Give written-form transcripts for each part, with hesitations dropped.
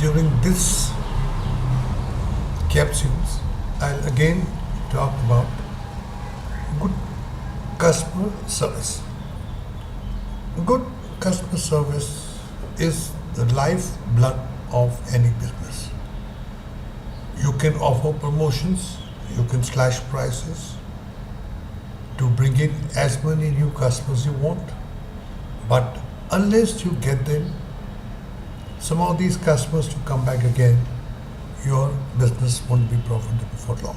During this capsules, I'll again talk about good customer service. Good customer service is the lifeblood of any business. You can offer promotions, you can slash prices to bring in as many new customers you want, but unless you get them, some of these customers to come back again, your business won't be profitable for long.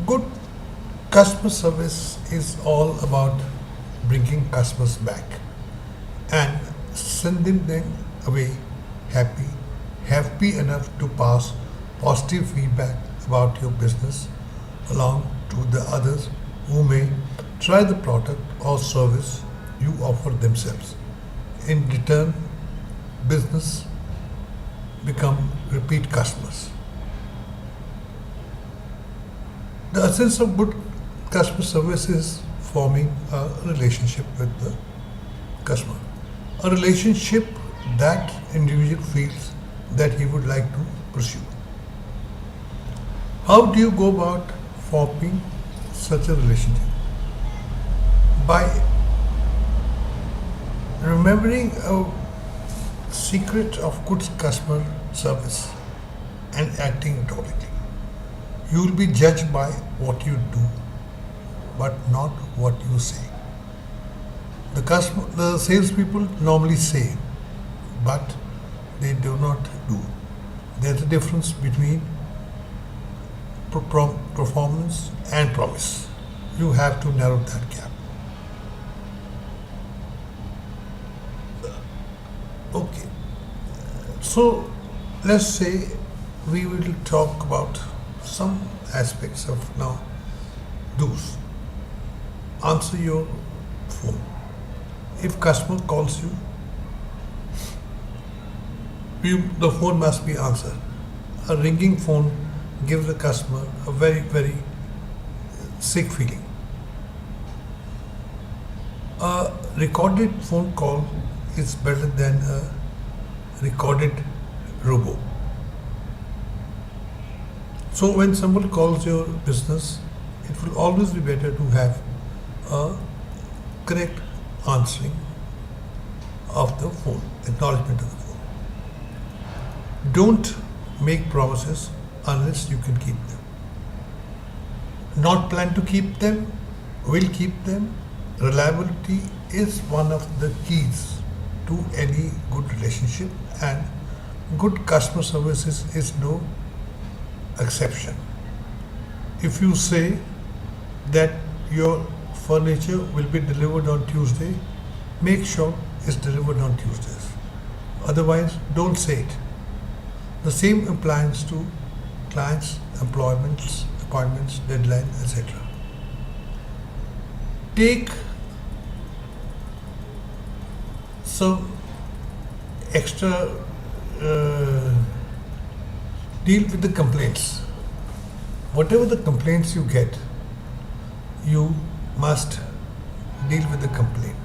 Good customer service is all about bringing customers back and sending them away happy, happy enough to pass positive feedback about your business along to the others who may try the product or service you offer themselves. In return, business become repeat customers. The essence of good customer service is forming a relationship with the customer. A relationship that individual feels that he would like to pursue. How do you go about forming such a relationship? By remembering a secret of good customer service and acting accordingly. You will be judged by what you do, but not what you say. The salespeople normally say, but they do not do. There's a difference between performance and promise. You have to narrow that gap. Okay, so let's say we will talk about some aspects of now do's. Answer your phone. If customer calls you, the phone must be answered. A ringing phone gives the customer a very, very sick feeling. A recorded phone call is better than a recorded robo. So when someone calls your business, it will always be better to have a correct answering of the phone, acknowledgement of the phone. Don't make promises unless you can keep them. Not plan to keep them, will keep them. Reliability is one of the keys to any good relationship, and good customer services is no exception. If you say that your furniture will be delivered on Tuesday, make sure it's delivered on Tuesdays. Otherwise, don't say it. The same applies to clients, employments, appointments, deadline, etc. Take some extra deal with the complaints. Whatever the complaints you get, you must deal with the complaint.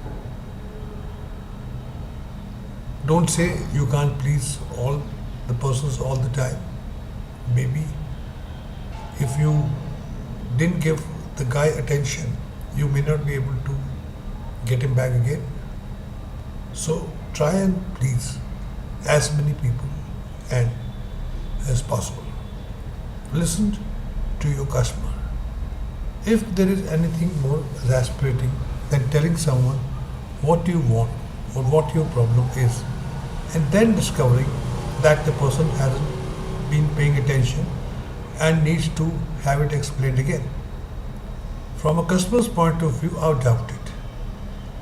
Don't say you can't please all the persons all the time. Maybe if you didn't give the guy attention, you may not be able to get him back again. So try and please as many people and as possible. Listen to your customer. If there is anything more exasperating than telling someone what you want or what your problem is, and then discovering that the person hasn't been paying attention and needs to have it explained again. From a customer's point of view, I doubt it.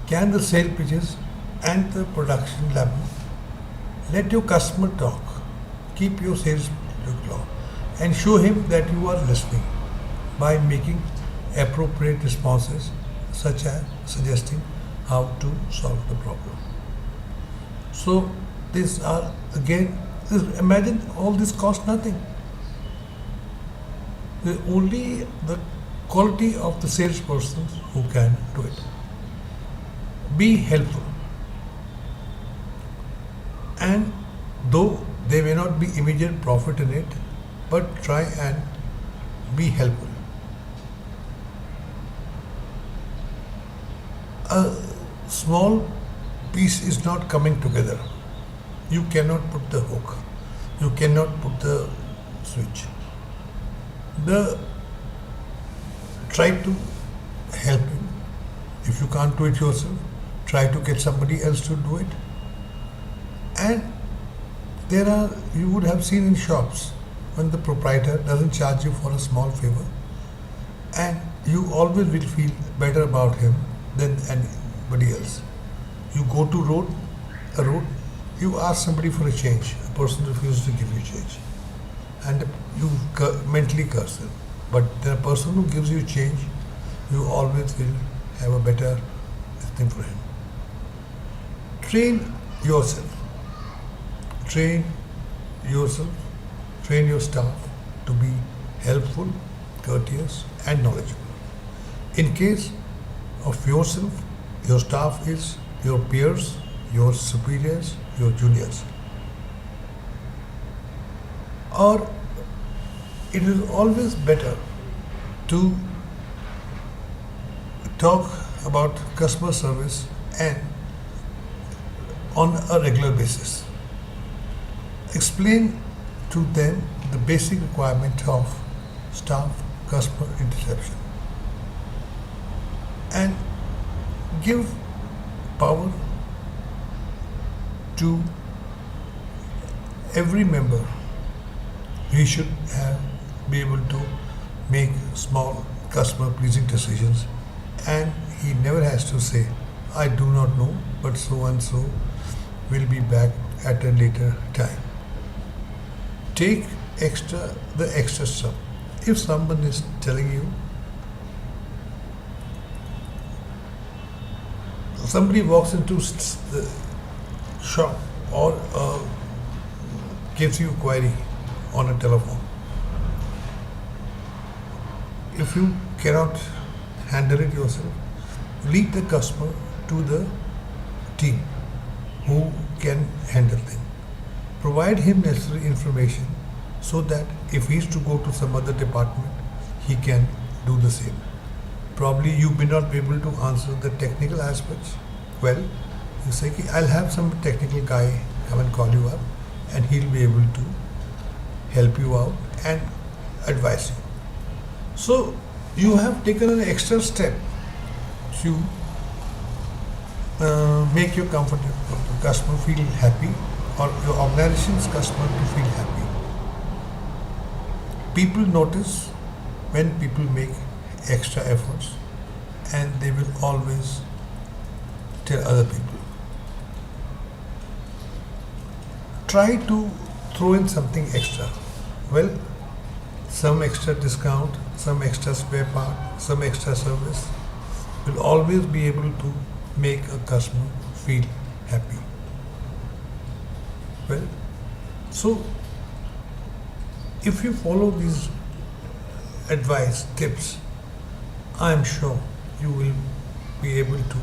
Can the sale pitches and the production level let your customer talk? Keep your sales low and show him that you are listening by making appropriate responses, such as suggesting how to solve the problem. So these are again, imagine all this costs nothing. Only the quality of the salesperson who can do it. Be helpful and not be immediate profit in it, but try and be helpful. A small piece is not coming together. You cannot put the hook. You cannot put the switch. The try to help him. If you can't do it yourself, try to get somebody else to do it. And you would have seen in shops when the proprietor doesn't charge you for a small favor, and you always will feel better about him than anybody else. You go to a road, you ask somebody for a change, a person refuses to give you change, and you mentally curse him. But the person who gives you change, you always will have a better thing for him. Train yourself. Train yourself, train your staff to be helpful, courteous, and knowledgeable. In case of yourself, your staff is your peers, your superiors, your juniors. Or it is always better to talk about customer service and on a regular basis. Explain to them the basic requirement of staff customer interception and give power to every member. He should be able to make small customer pleasing decisions, and he never has to say, I do not know, but so and so will be back at a later time. Take the extra stuff. If someone is telling you, somebody walks into the shop or gives you a query on a telephone, if you cannot handle it yourself, lead the customer to the team who can handle them. Provide him necessary information so that if he is to go to some other department, he can do the same. Probably you may not be able to answer the technical aspects. Well, you say, I'll have some technical guy come and call you up, and he'll be able to help you out and advise you. So you have taken an extra step to make your customer feel happy, or your organization's customer to feel happy. People notice when people make extra efforts, and they will always tell other people. Try to throw in something extra. Well, some extra discount, some extra spare part, some extra service will always be able to make a customer feel happy. Well, so if you follow these advice, tips, I am sure you will be able to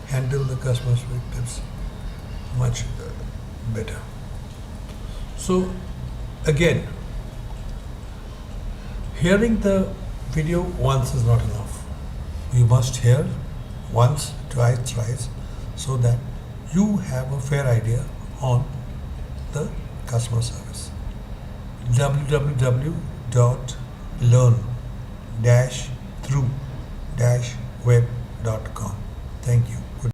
handle the customer service much better. So again, hearing the video once is not enough. You must hear once, twice, thrice, so that you have a fair idea on the customer service. www.learn-it.com